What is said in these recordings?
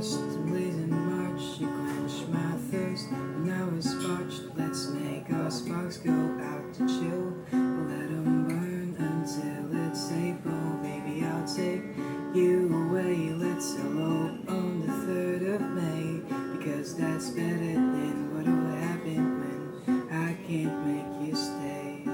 first, blazing March, you quenched my thirst. And now it's parched, let's make our sparks go out to chill. Let them burn until it's April. Baby, I'll take you away. Let's elope on the 3rd of May, because that's better than what will happen when I can't make you stay.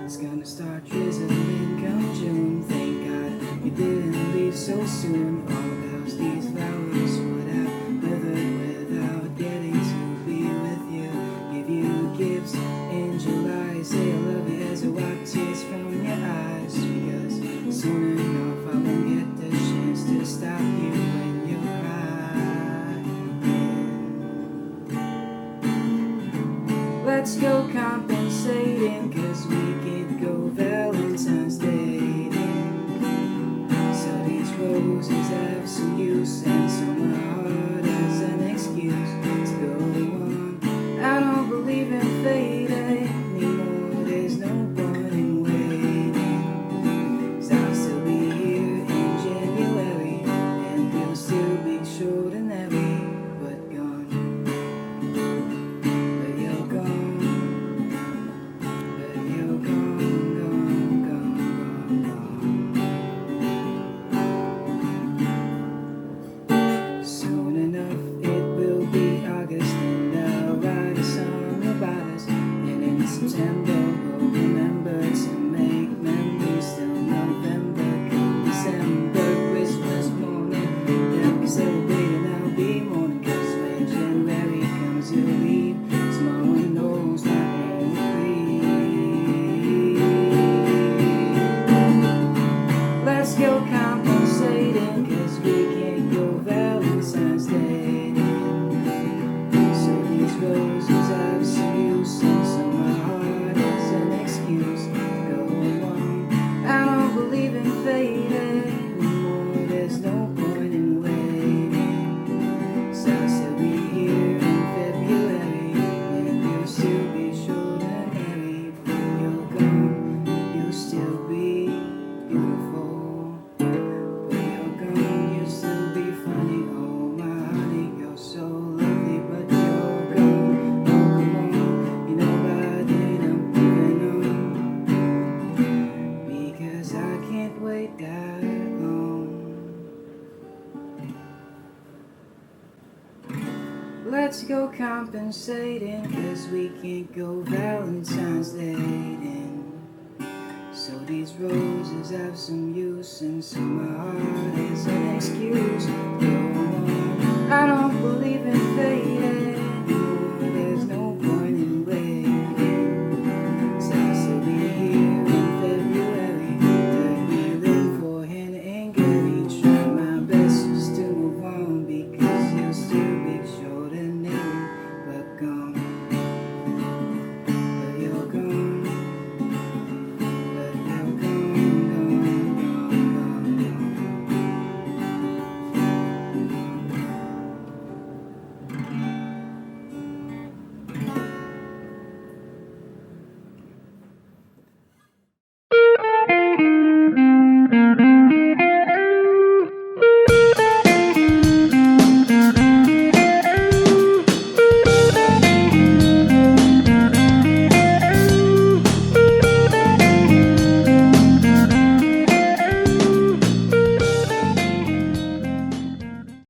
It's gonna start drizzling come June. Thank God you didn't leave so soon. All else these flowers would have withered without getting to be with you. Give you gifts in July. Say I love you as I wipe tears from your eyes, because soon enough I won't get the chance to stop you when you cry. Let's go compensating, 'cause we can't go Valentine's dating. So these roses have some use, and so my heart has an excuse to go on. I don't believe in fate anymore, there's no point in waiting. 'Cause I'll still be here in January, and you'll still be short and heavy, but gone. But you're gone. Soon enough it will be August, and I'll write a song about us. And in September we'll remember to make memories till November. Come December, Christmas morning, they'll be celebrating, I'll be mourning. 'Cause when January comes you'll leave, tomorrow knows not no free. Let's go compensating, 'cause we can't go Valentine's dating. So these roses have some use, and so my heart has an excuse to go along. I don't believe in fate anymore, there's no point in waiting. So I'll still be here in February, and you'll still be short and heavy. Before you're gone, you'll still be beautiful. When you're gone, you'll still be funny. Oh my honey, you're so lovely, but you're gone. Oh come on, you know by then I'm moving on, because I can't wait that long. Let's go compensating, 'cause we can't go Valentine's dating. So these roses have some use, and so my heart is an excuse to go on. I don't believe in